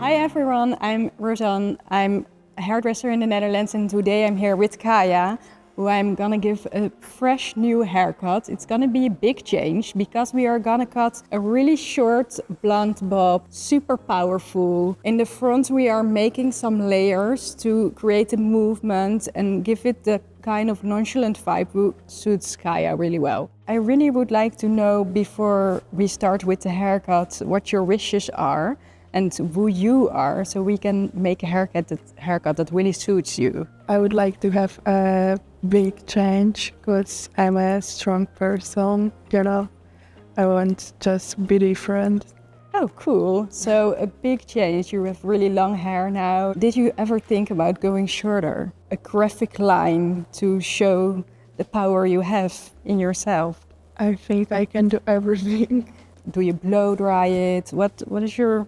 Hi everyone, I'm Rozan. I'm a hairdresser in the Netherlands and today I'm here with Kaya, who I'm gonna give a fresh new haircut. It's gonna be a big change because we are gonna cut a really short blonde bob, super powerful. In the front we are making some layers to create a movement and give it the kind of nonchalant vibe who suits Kaya really well. I really would like to know before we start with the haircut what your wishes are and who you are, so we can make a haircut that really suits you. I would like to have a big change because I'm a strong person, I want just be different. Oh, cool. So a big change. You have really long hair now. Did you ever think about going shorter? A graphic line to show the power you have in yourself? I think I can do everything. Do you blow dry it? What is your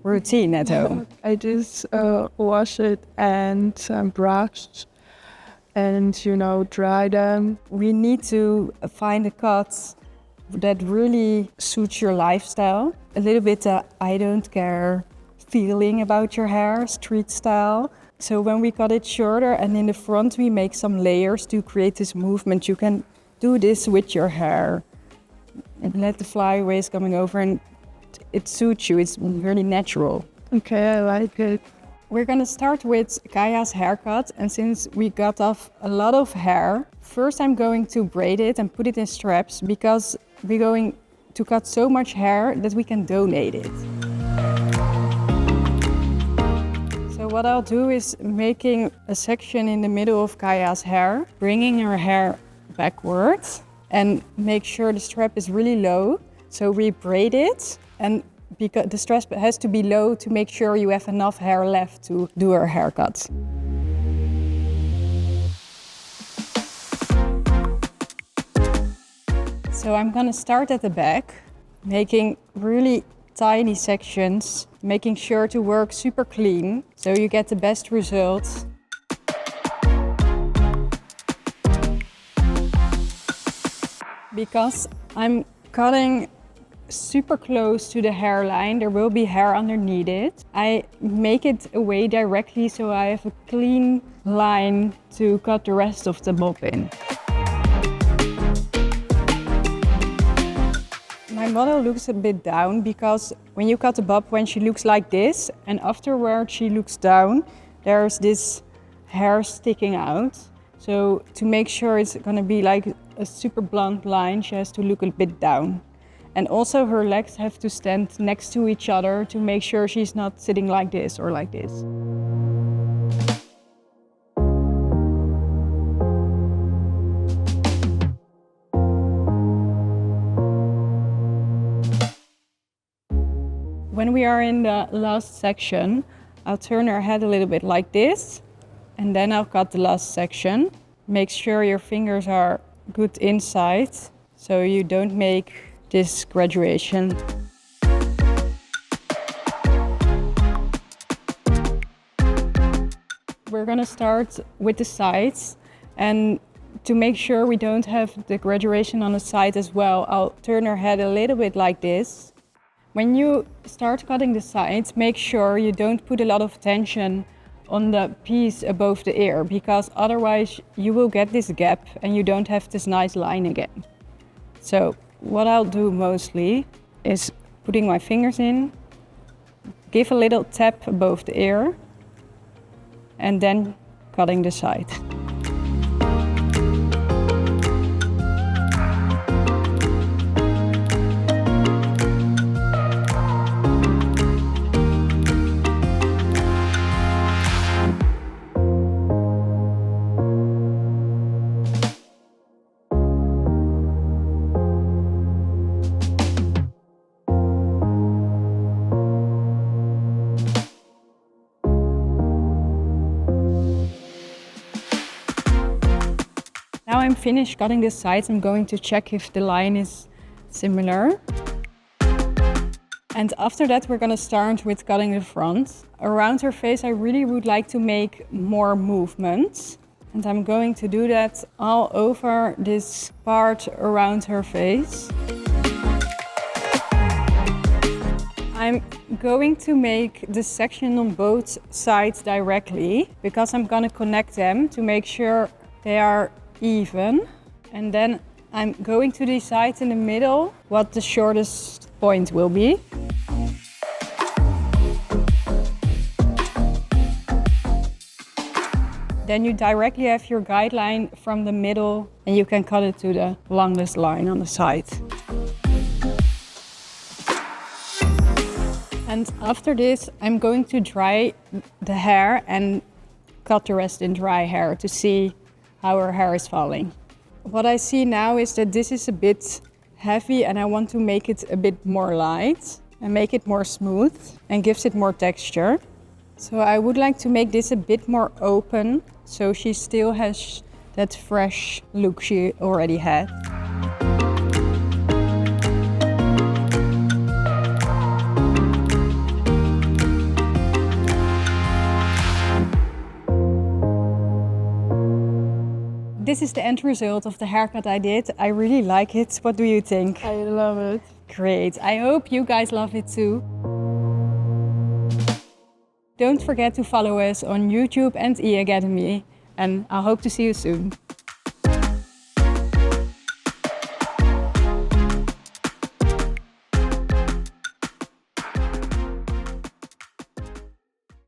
routine at home? I just wash it and brush and dry them. We need to find a cut that really suits your lifestyle. A little bit I don't care feeling about your hair, street style. So when we cut it shorter and in the front we make some layers to create this movement, you can do this with your hair and let the flyaways coming over and it suits you. It's really natural. Okay, I like it. We're gonna start with Kaya's haircut, and since we got off a lot of hair, first I'm going to braid it and put it in straps because we're going to cut so much hair that we can donate it. So what I'll do is making a section in the middle of Kaya's hair, bringing her hair backwards and make sure the strap is really low. So we braid it, and because the strap has to be low to make sure you have enough hair left to do her haircut. So I'm gonna start at the back, making really tiny sections, making sure to work super clean so you get the best results. Because I'm cutting super close to the hairline, there will be hair underneath it. I make it away directly so I have a clean line to cut the rest of the bob in. My model looks a bit down because when you cut the bob, when she looks like this and afterwards she looks down, there's this hair sticking out. So to make sure it's gonna be like a super blunt line, she has to look a bit down. And also her legs have to stand next to each other to make sure she's not sitting like this or like this. When we are in the last section, I'll turn her head a little bit like this, and then I'll cut the last section. Make sure your fingers are good inside, so you don't make this graduation. We're gonna start with the sides, and to make sure we don't have the graduation on the side as well, I'll turn her head a little bit like this. When you start cutting the sides, make sure you don't put a lot of tension on the piece above the ear, because otherwise you will get this gap and you don't have this nice line again. So what I'll do mostly is putting my fingers in, give a little tap above the ear, and then cutting the side. Now I'm finished cutting the sides. I'm going to check if the line is similar. And after that, we're gonna start with cutting the front. Around her face, I really would like to make more movements. And I'm going to do that all over this part around her face. I'm going to make the section on both sides directly because I'm gonna connect them to make sure they are even. And then I'm going to decide in the middle what the shortest point will be. Then you directly have your guideline from the middle and you can cut it to the longest line on the side. And after this, I'm going to dry the hair and cut the rest in dry hair to see how her hair is falling. What I see now is that this is a bit heavy and I want to make it a bit more light and make it more smooth and gives it more texture. So I would like to make this a bit more open so she still has that fresh look she already had. This is the end result of the haircut I did. I really like it. What do you think? I love it. Great. I hope you guys love it too. Don't forget to follow us on YouTube and eAcademy, and I hope to see you soon.